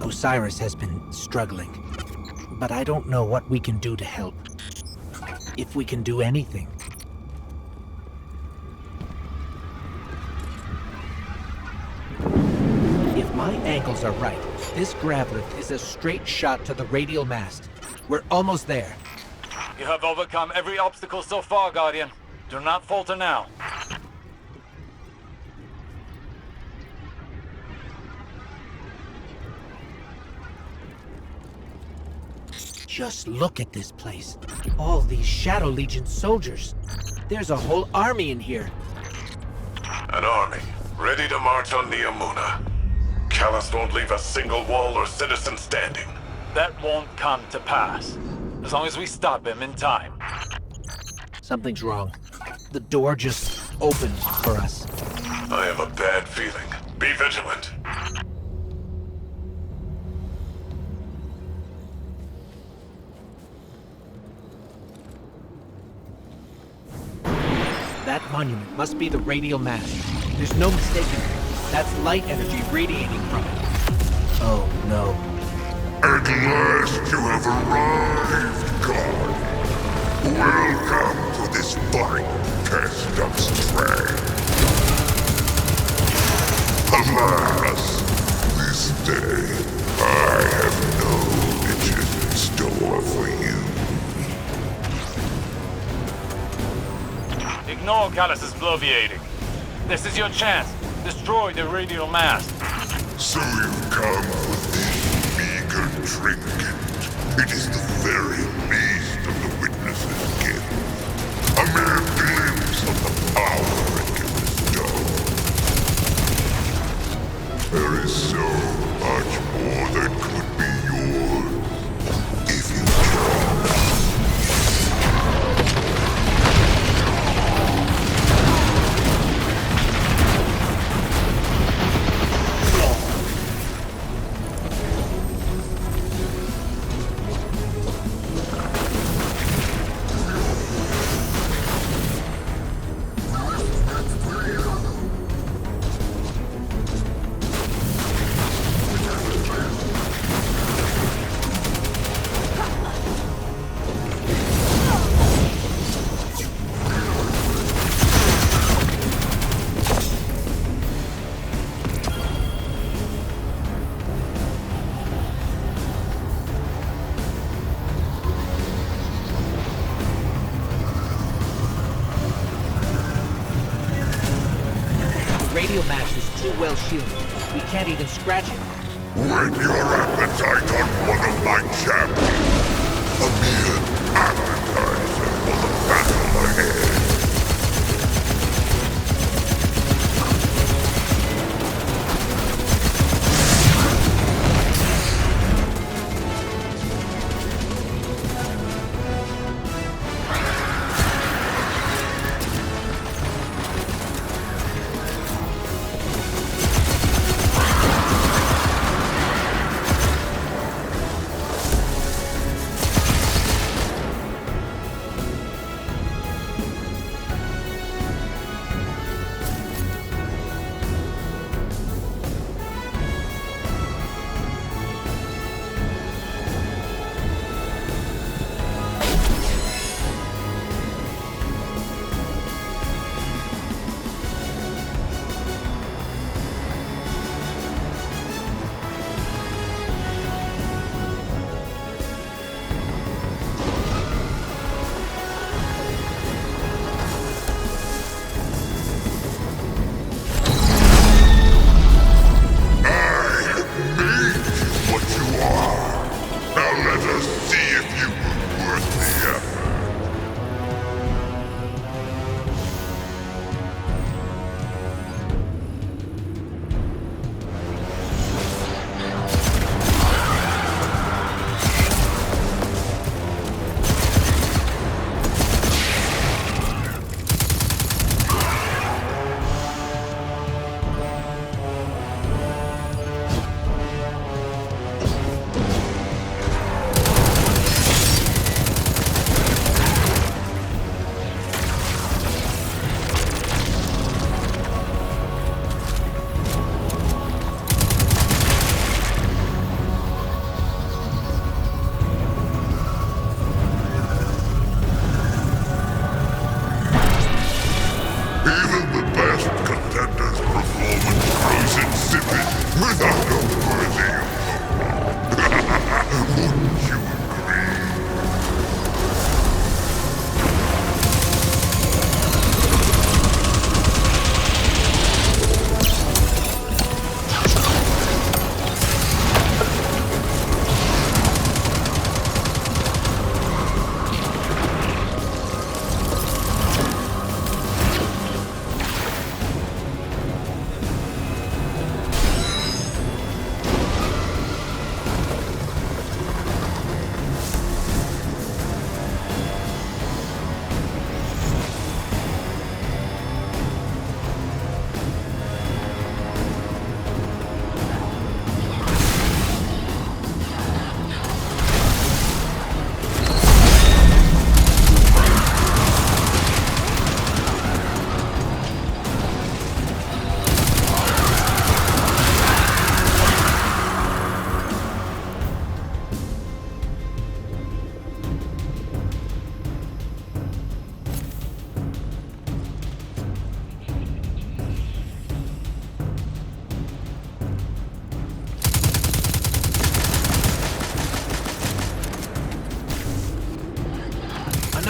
Osiris has been struggling, but I don't know what we can do to help. If we can do anything. If my ankles are right, this grav lift is a straight shot to the radial mast. We're almost there. You have overcome every obstacle so far, Guardian. Do not falter now. Just look at this place. All these Shadow Legion soldiers. There's a whole army in here. An army, ready to march on Neomuna. Callus won't leave a single wall or citizen standing. That won't come to pass. As long as we stop him in time. Something's wrong. The door just opened for us. I have a bad feeling. Be vigilant. That monument must be the radial mast. There's no mistaking it. That's light energy radiating from it. Oh, no. At last you have arrived, God. Welcome to this fine test of strength. Alas, this day I have no riches in store for you. Ignore Callus's bloviating. This is your chance. Destroy the radial mast. So you come for this meager trinket. It is the very least of the witness's gift. A mere glimpse of the power it can bestow. There is so much more that could be yours, if you chose. Radial mast is too well shielded. We can't even scratch it. Whet your appetite on one of my champions. A mere appetizer for the battle ahead.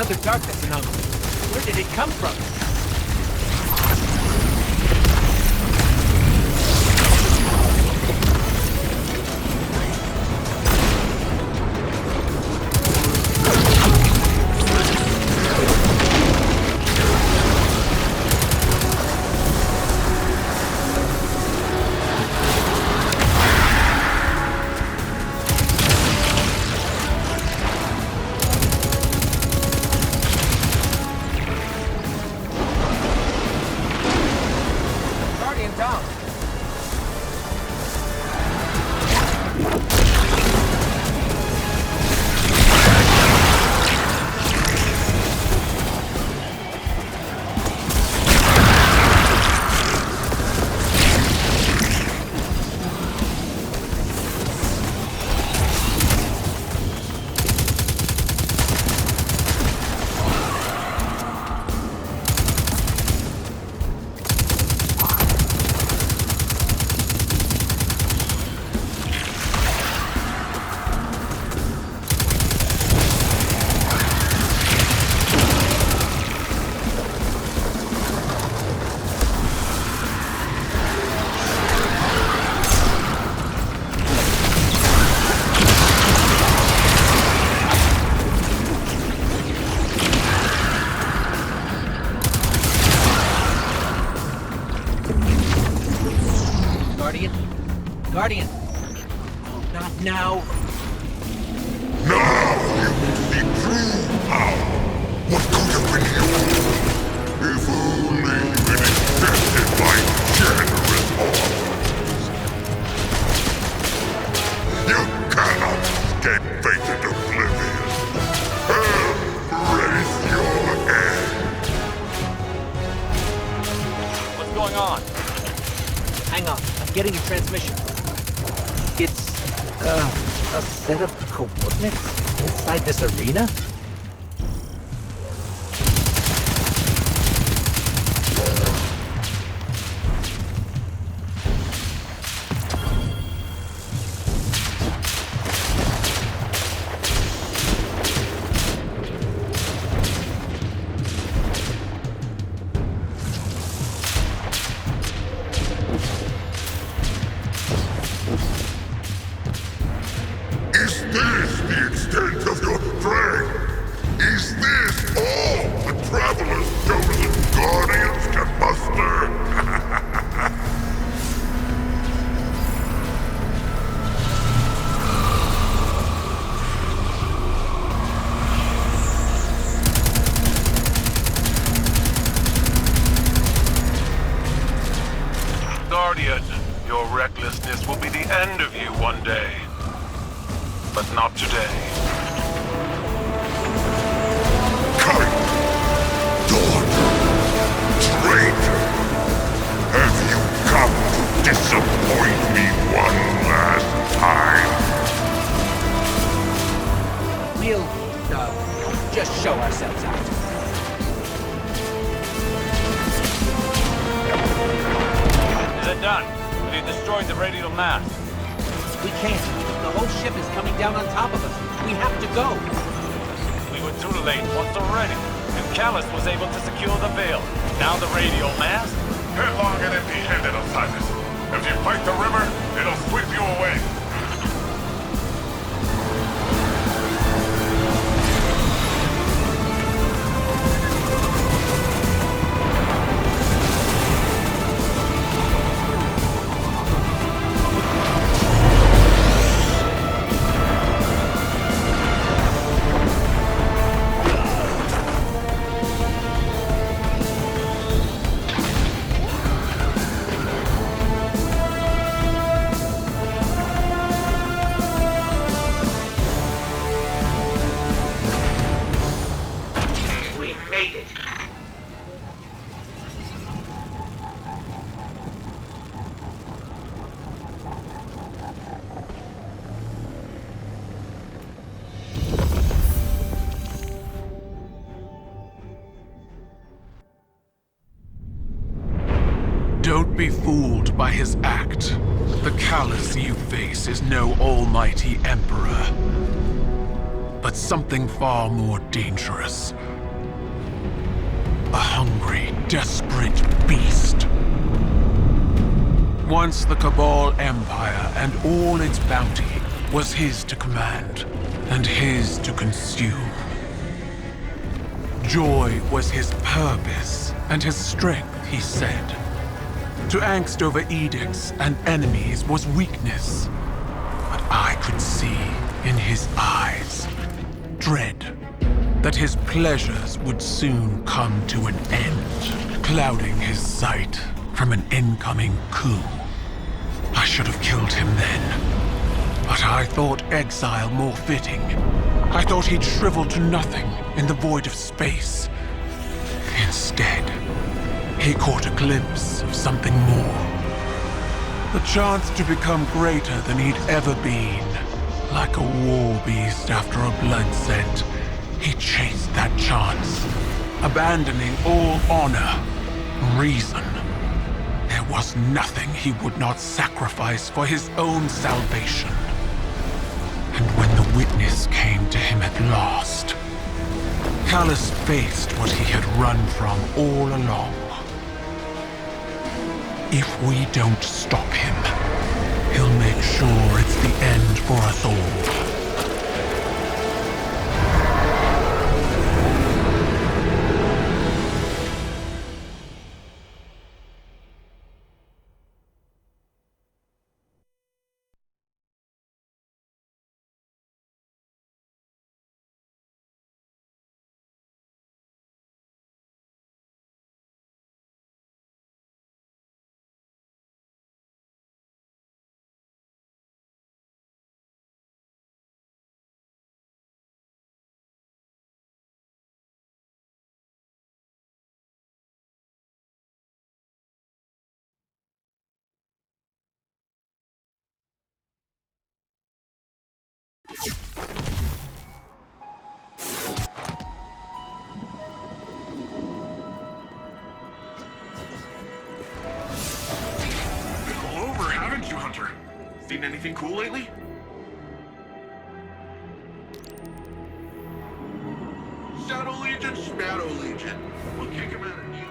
another darkness anomaly. Where did it come from? Guardian! Oh, not now! Now you will see true power! What could have been yours? If only you had accepted my generous offers! You cannot escape fated oblivion! Raise your head! What's going on? Hang on, I'm getting a transmission. It's, a set of coordinates inside this arena? Is this the extent of your strength? Is this all the Traveler's chosen Guardians can muster? Guardian, your recklessness will be the end of you one day. But not today. Kite! Daughter! Traitor! Have you come to disappoint me one last time? We'll, just show ourselves out. Is it done? Have you destroyed the radial mass? We can't. The whole ship is coming down on top of us. We have to go. We were too late once already. And Callus was able to secure the veil. Now the radial mass? Headlong and empty-handed, Osiris. If you fight the river, it'll sweep you away. Don't be fooled by his act. The Callus you face is no almighty emperor, but something far more dangerous. desperate beast. Once the Cabal Empire and all its bounty was his to command and his to consume. Joy was his purpose and his strength, he said. To angst over edicts and enemies was weakness. But I could see in his eyes dread that his pleasures would soon come to an end, clouding his sight from an incoming coup. I should have killed him then, but I thought exile more fitting. I thought he'd shrivel to nothing in the void of space. Instead, he caught a glimpse of something more. The chance to become greater than he'd ever been. Like a war beast after a blood scent, he chased that chance, abandoning all honor, reason. There was nothing he would not sacrifice for his own salvation. And when the witness came to him at last, Callus faced what he had run from all along. If we don't stop him, he'll make sure it's the end for us all. All over, haven't you, Hunter? Seen anything cool lately? Shadow Legion, Shadow Legion. We'll kick him out of you.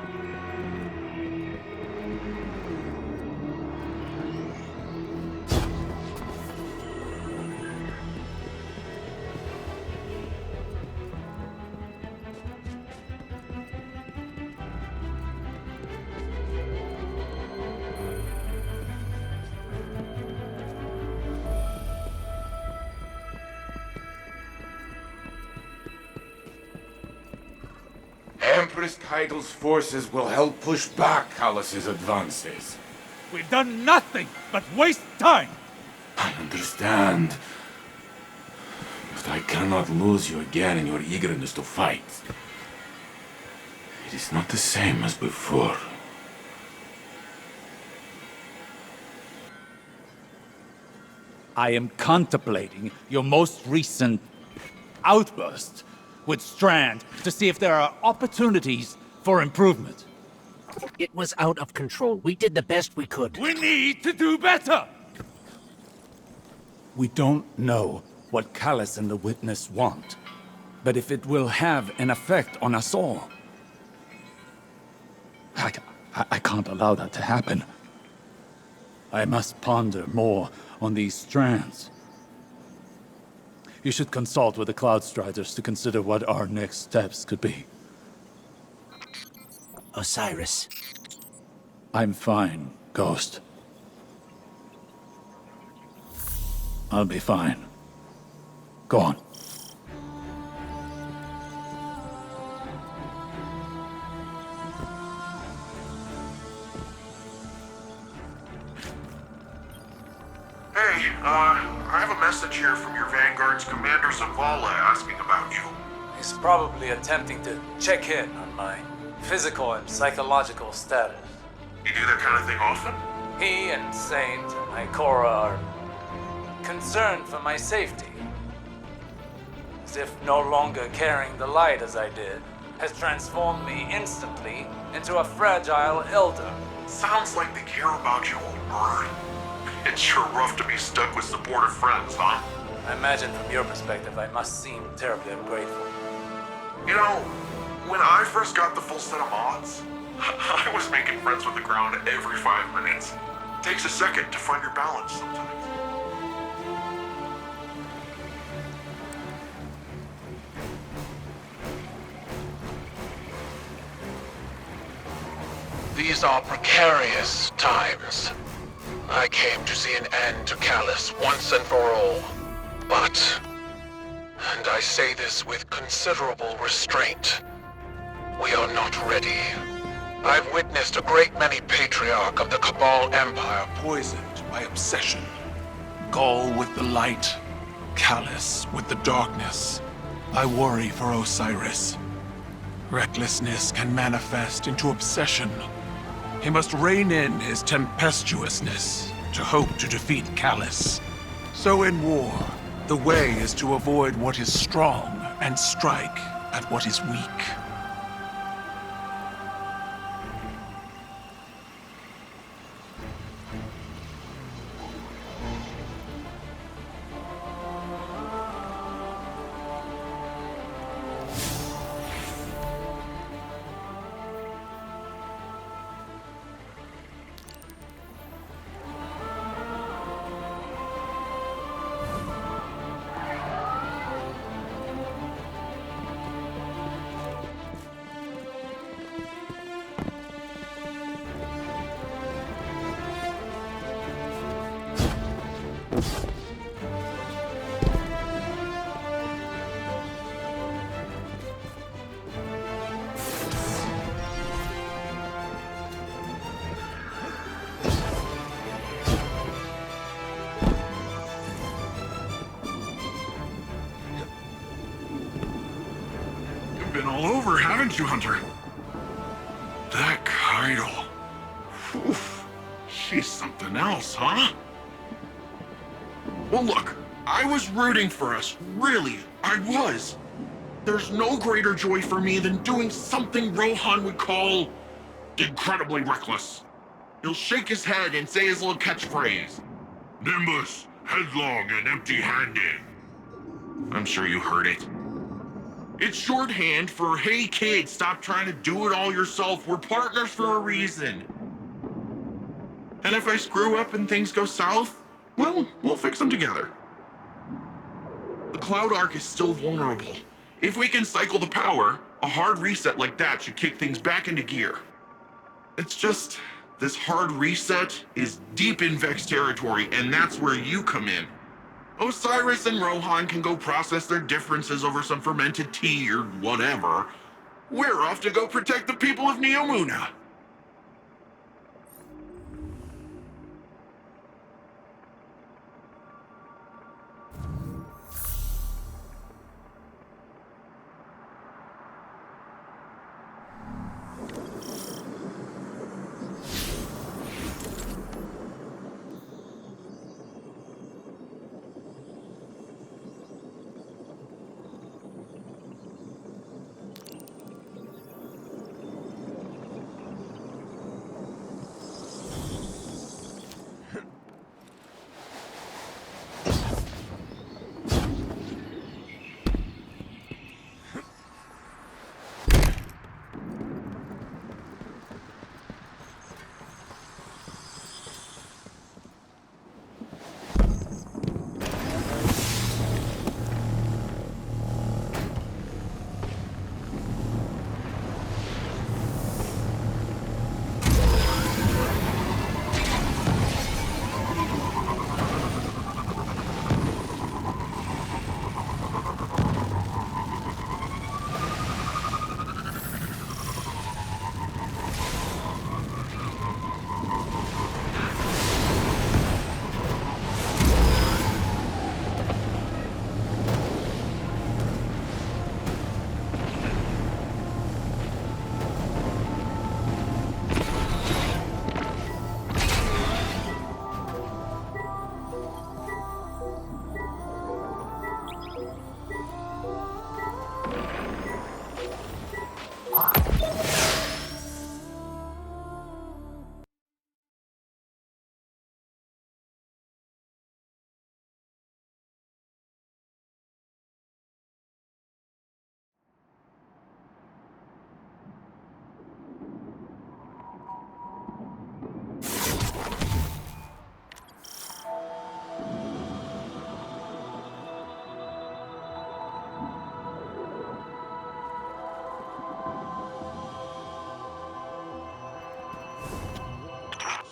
Empress Kaigel's forces will help push back Callus's advances. We've done nothing but waste time! I understand. But I cannot lose you again in your eagerness to fight. It is not the same as before. I am contemplating your most recent outburst with Strand to see if there are opportunities for improvement. It was out of control. We did the best we could. We need to do better! We don't know what Callus and the Witness want, but if it will have an effect on us all. I can't allow that to happen. I must ponder more on these strands. You should consult with the Cloudstriders to consider what our next steps could be. Osiris. I'm fine, Ghost. I'll be fine. Go on. Hey, I have a message here from your Vanguard's Commander Zavala asking about you. He's probably attempting to check in on my physical and psychological status. You do that kind of thing often? He and Saint and Ikora are concerned for my safety. As if no longer carrying the light as I did has transformed me instantly into a fragile elder. Sounds like they care about you, old bird. It's sure rough to be stuck with supportive friends, huh? I imagine from your perspective I must seem terribly ungrateful. You know, when I first got the full set of mods, I was making friends with the ground every 5 minutes. Takes a second to find your balance sometimes. These are precarious times. I came to see an end to Callus once and for all. But, and I say this with considerable restraint, we are not ready. I've witnessed a great many patriarch of the Cabal Empire poisoned by obsession. Gaul with the light, Callus with the darkness. I worry for Osiris. Recklessness can manifest into obsession. He must rein in his tempestuousness to hope to defeat Callus. So in war, the way is to avoid what is strong and strike at what is weak. Been all over, haven't you, Hunter? That Kaido. Oof. She's something else, huh? Well, look, I was rooting for us. Really, I was. There's no greater joy for me than doing something Rohan would call incredibly reckless. He'll shake his head and say his little catchphrase. Nimbus, headlong and empty-handed. I'm sure you heard it. It's shorthand for, hey kid, stop trying to do it all yourself. We're partners for a reason. And if I screw up and things go south, well, we'll fix them together. The Cloud Arc is still vulnerable. If we can cycle the power, a hard reset like that should kick things back into gear. It's just, this hard reset is deep in Vex territory, and that's where you come in. Osiris and Rohan can go process their differences over some fermented tea or whatever. We're off to go protect the people of Neomuna.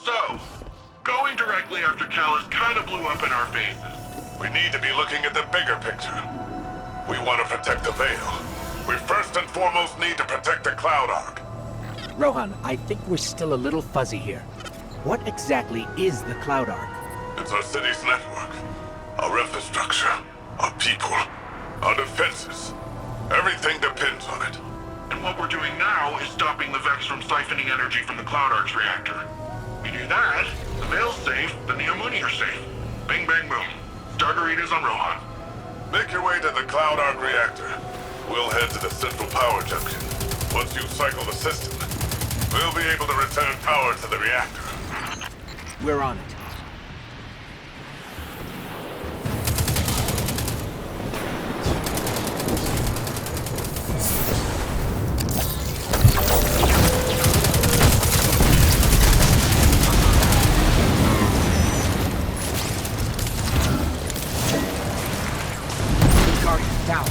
So, going directly after Callus kind of blew up in our faces. We need to be looking at the bigger picture. We want to protect the Veil. We first and foremost need to protect the Cloud Ark. Rohan, I think we're still a little fuzzy here. What exactly is the Cloud Ark? It's our city's network, our infrastructure, our people, our defenses. Everything depends on it. And what we're doing now is stopping the Vex from siphoning energy from the Cloud Ark's reactor. We do that, the Veil's safe, the Neomuni are safe. Bing, bang, boom. Stargaritas on Rohan. Make your way to the Cloud Ark reactor. We'll head to the central power junction. Once you cycle the system, we'll be able to return power to the reactor. We're on it. Down.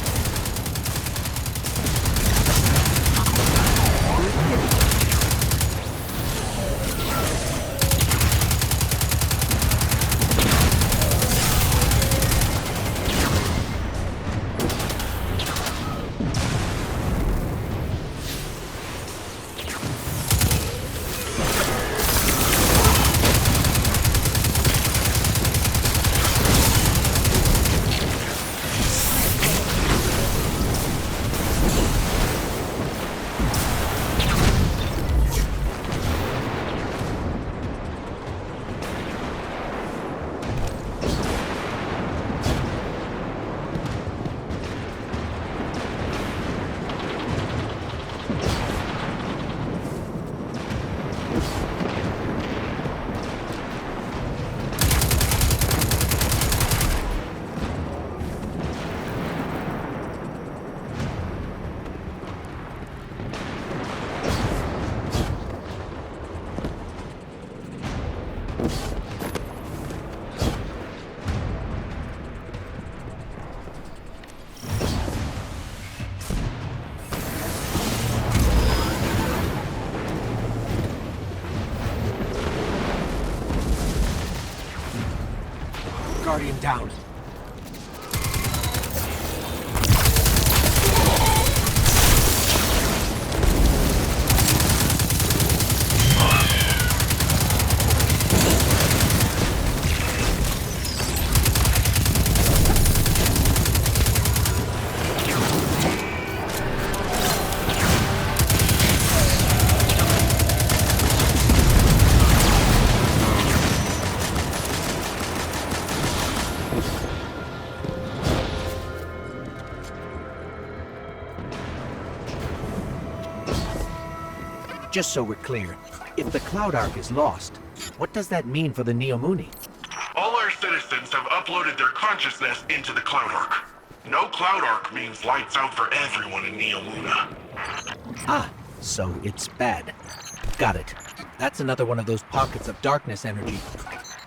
Guardian down. Just so we're clear, if the Cloud Ark is lost, what does that mean for the Neomuni? All our citizens have uploaded their consciousness into the Cloud Ark. No Cloud Ark means lights out for everyone in Neomuna. Ah, so it's bad. Got it. That's another one of those pockets of darkness energy.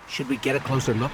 Should we get a closer look?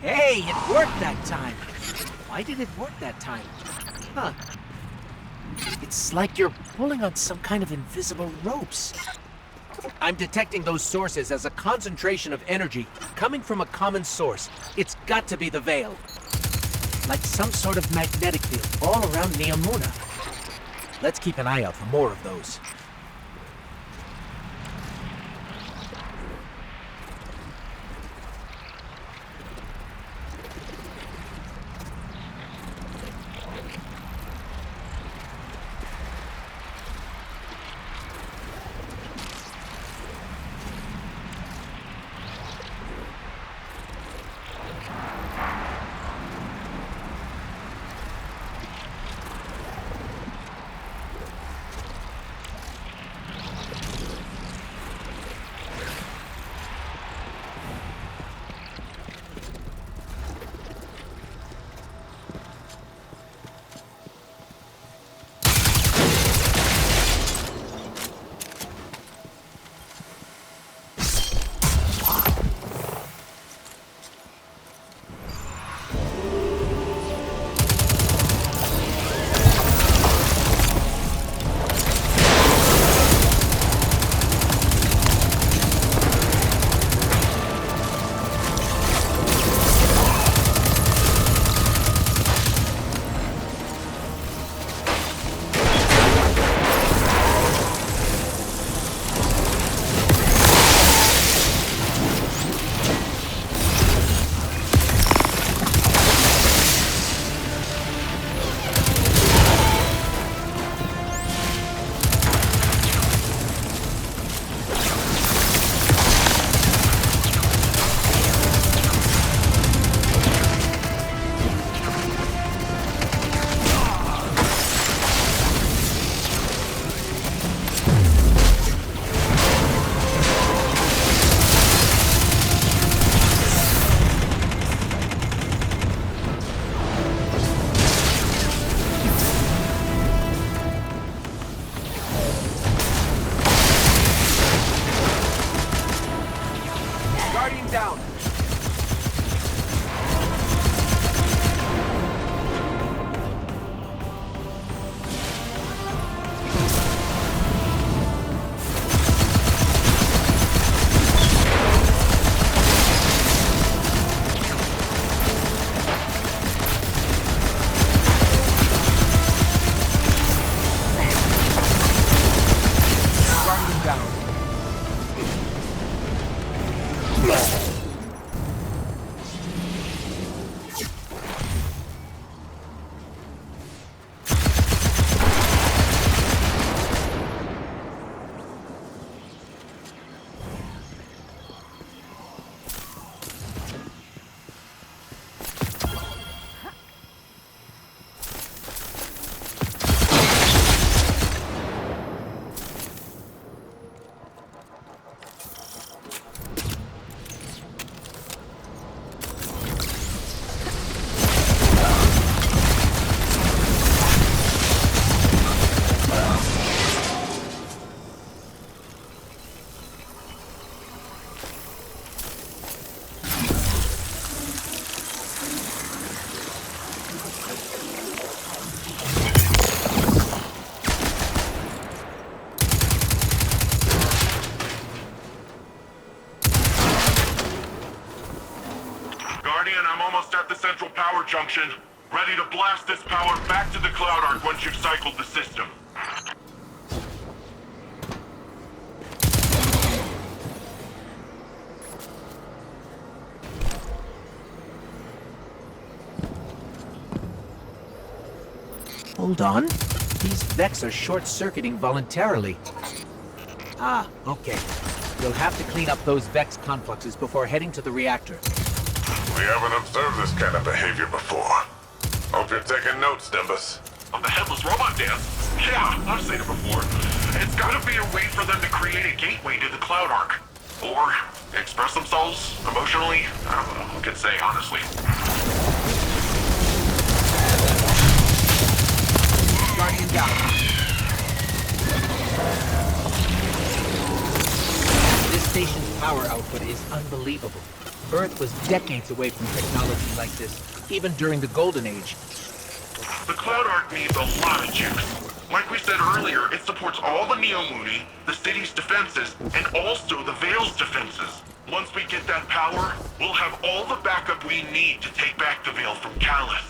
Hey, it worked that time. Why did it work that time? Huh. It's like you're pulling on some kind of invisible ropes. I'm detecting those sources as a concentration of energy coming from a common source. It's got to be the Veil. Like some sort of magnetic field all around Neomuna. Let's keep an eye out for more of those. Central Power Junction. Ready to blast this power back to the Cloud Ark once you've cycled the system. Hold on. These Vex are short-circuiting voluntarily. Ah, okay. You'll have to clean up those Vex confluxes before heading to the reactor. We haven't observed this kind of behavior before. Hope you're taking notes, Nimbus. On the Headless Robot dance? Yeah, I've seen it before. It's gotta be a way for them to create a gateway to the Cloud Ark. Or express themselves emotionally. I don't know who can say, honestly. Guardian down. This station's power output is unbelievable. Earth was decades away from technology like this, even during the Golden Age. The Cloud Ark needs a lot of juice. Like we said earlier, it supports all the Neomuni, the city's defenses, and also the Veil's defenses. Once we get that power, we'll have all the backup we need to take back the Veil from Callus.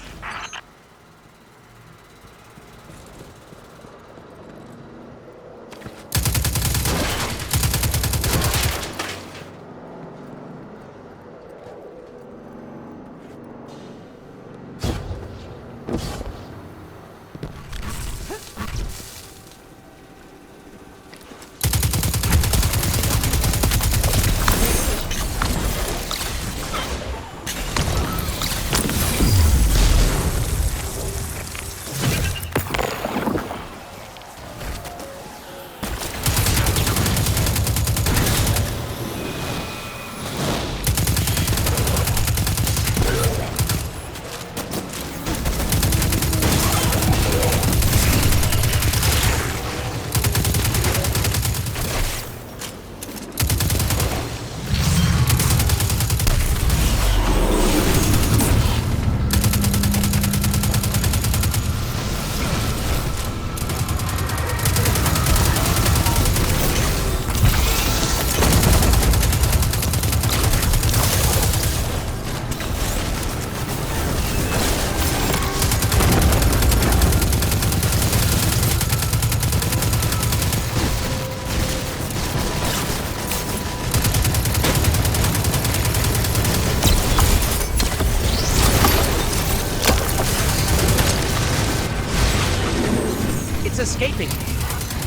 Escaping.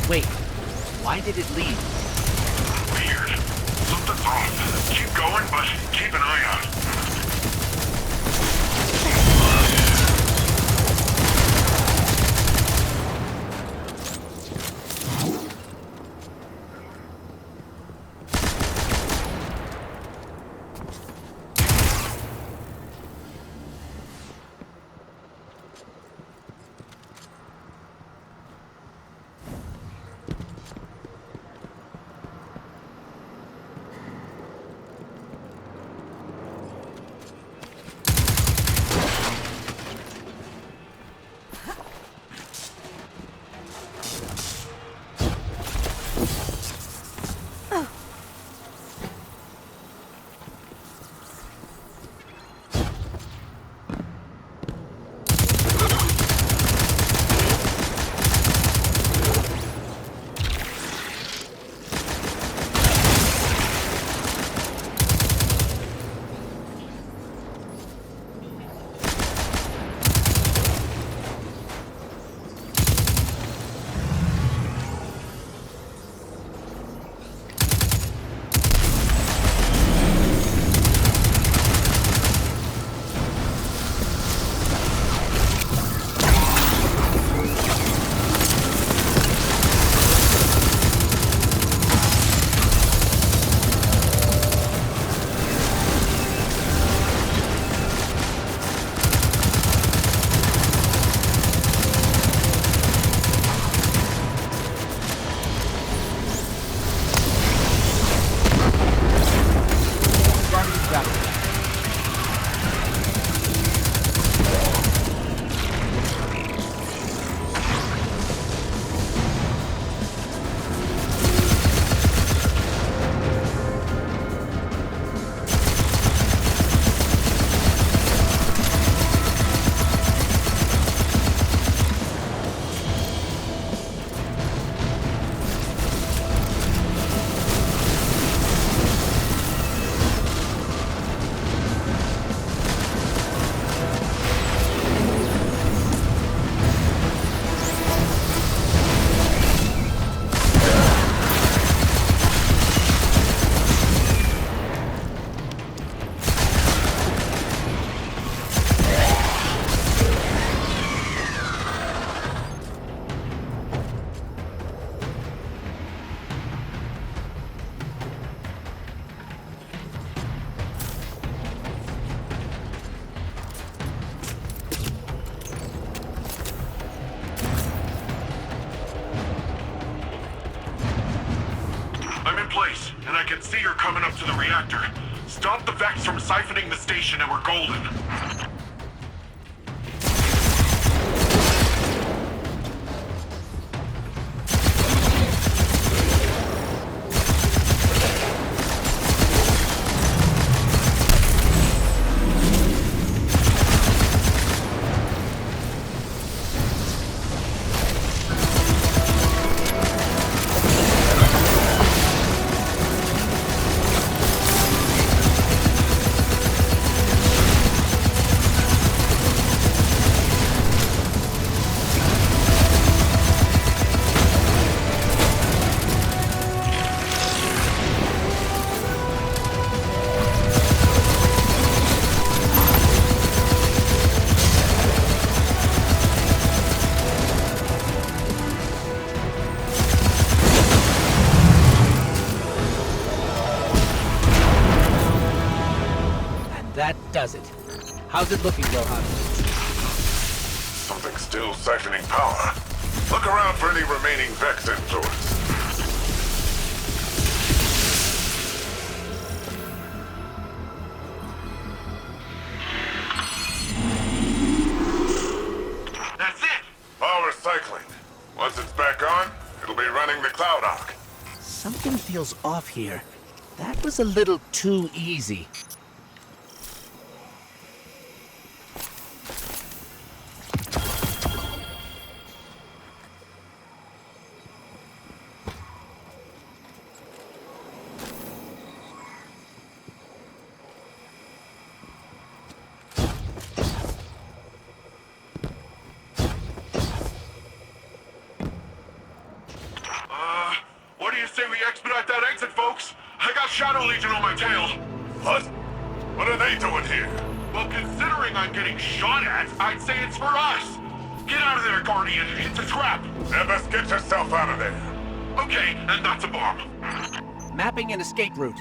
Wait, why did it leave? Weird. Something's off. Keep going, but keep an eye out. place, and I can see her coming up to the reactor. Stop the Vex from siphoning the station and we're golden. that does it. How's it looking, Johan? Something's still siphoning power. Look around for any remaining Vex influence. That's it! Power cycling. Once it's back on, it'll be running the Cloud Arc. Something feels off here. That was a little too easy. What do you say we expedite that exit, folks? I got Shadow Legion on my tail. What? What are they doing here? Well, considering I'm getting shot at, I'd say it's for us. Get out of there, Guardian. It's a trap. Nebus, get yourself out of there. Okay, and that's a bomb. Mapping an escape route.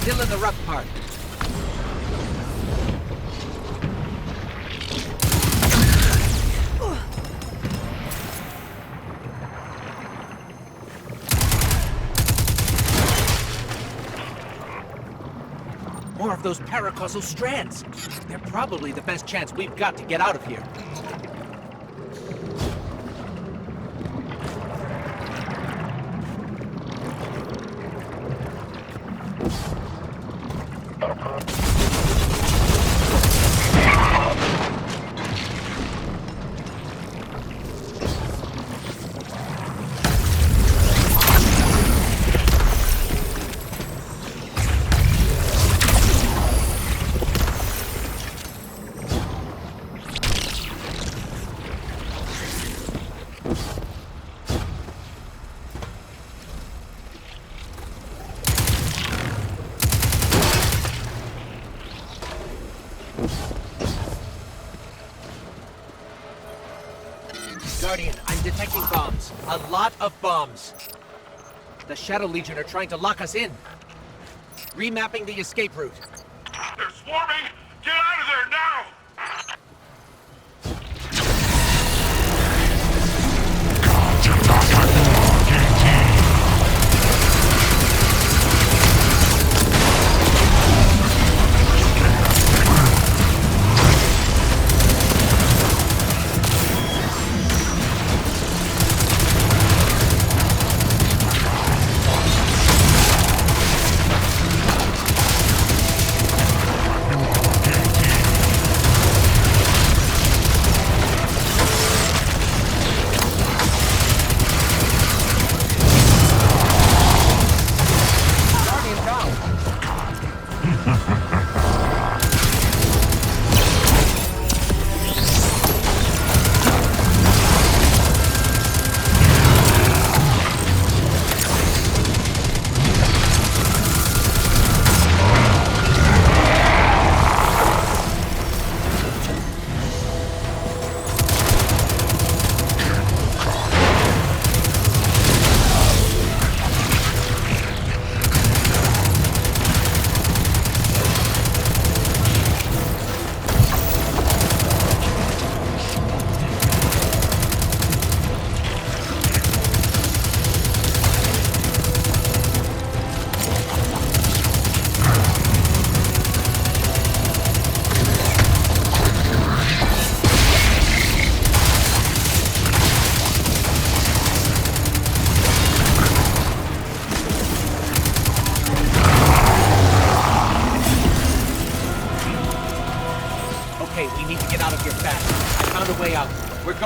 Still in the rough part. More of those paracausal strands. They're probably the best chance we've got to get out of here. Guardian, I'm detecting bombs. A lot of bombs. The Shadow Legion are trying to lock us in. Remapping the escape route. They're swarming! Get out of there now!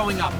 going up.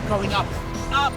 Going up. Up!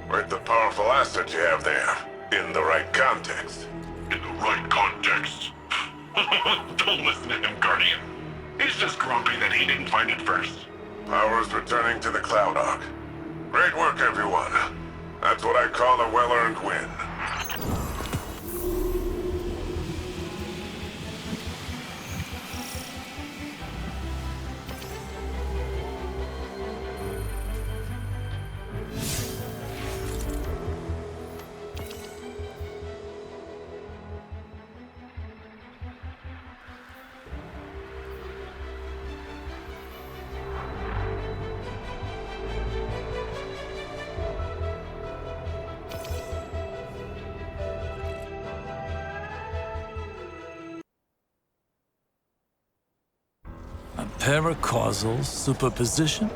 With the powerful asset you have there, in the right context. In the right context? Don't listen to him, Guardian. He's just grumpy that he didn't find it first. Power's returning to the Cloud Ark. Great work, everyone. That's what I call a well-earned win. Paracausal superposition?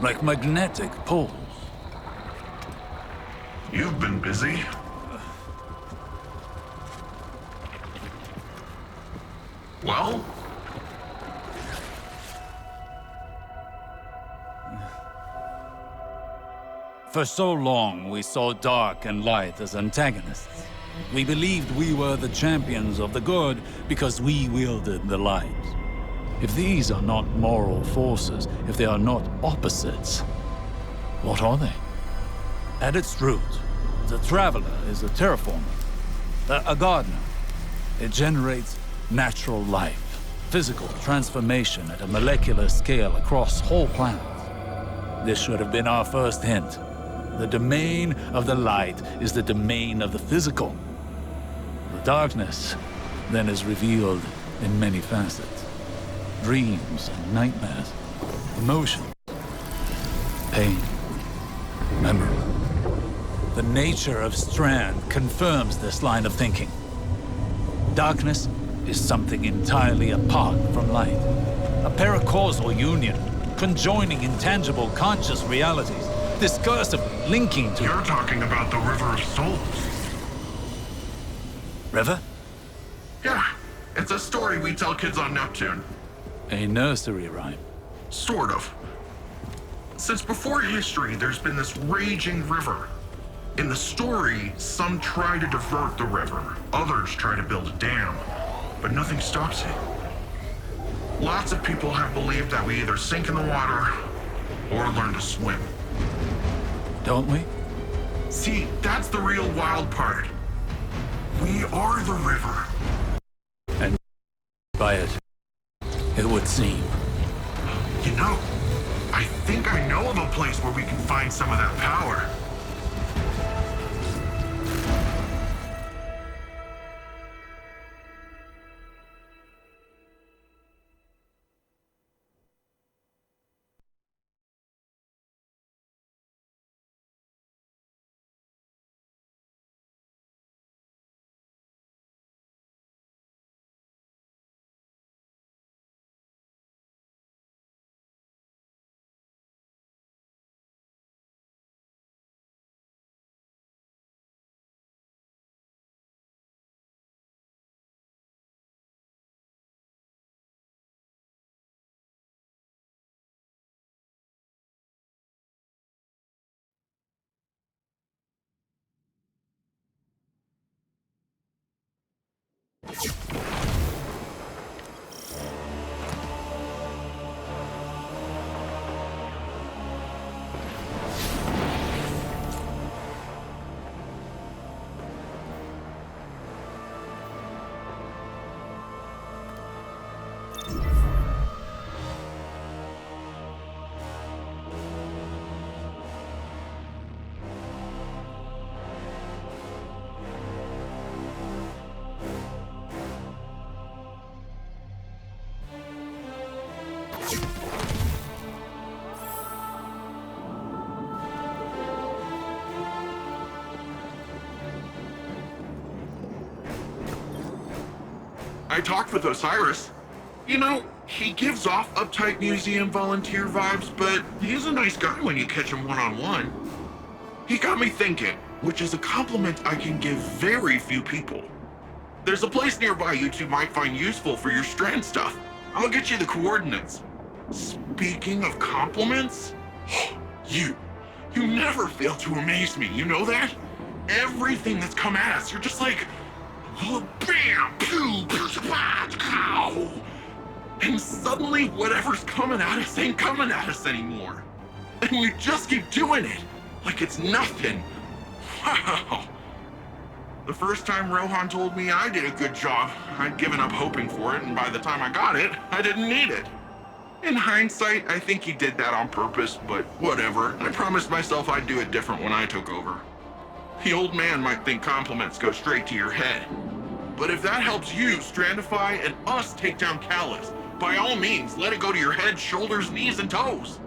Like magnetic poles. You've been busy. Well? For so long, we saw dark and light as antagonists. We believed we were the champions of the good because we wielded the light. If these are not moral forces, if they are not opposites, what are they? At its root, the Traveler is a terraformer, a gardener. It generates natural life, physical transformation at a molecular scale across whole planets. This should have been our first hint. The domain of the light is the domain of the physical. The darkness then is revealed in many facets. Dreams and nightmares, emotions, pain, memory. The nature of Strand confirms this line of thinking. Darkness is something entirely apart from light. A paracausal union, conjoining intangible conscious realities, discursively linking to... You're talking about the River of Souls. River? Yeah, it's a story we tell kids on Neptune. A nursery rhyme. Sort of. Since before history, there's been this raging river. In the story, some try to divert the river, others try to build a dam, but nothing stops it. Lots of people have believed that we either sink in the water or learn to swim. Don't we? See, that's the real wild part. We are the river. And by it, it would seem. You know, I think I know of a place where we can find some of that power. I talked with Osiris. You know, he gives off uptight museum volunteer vibes, but he's a nice guy when you catch him one-on-one. He got me thinking, which is a compliment I can give very few people. There's a place nearby you two might find useful for your Strand stuff. I'll get you the coordinates. Speaking of compliments, you never fail to amaze me, you know that? Everything that's come at us, you're just like, oh, bam, pew, pew, pow. And suddenly whatever's coming at us ain't coming at us anymore. And you just keep doing it, like it's nothing. Wow. The first time Rohan told me I did a good job, I'd given up hoping for it, and by the time I got it, I didn't need it. In hindsight, I think he did that on purpose, but whatever. I promised myself I'd do it different when I took over. The old man might think compliments go straight to your head. But if that helps you Strandify and us take down Callus, by all means, let it go to your head, shoulders, knees, and toes.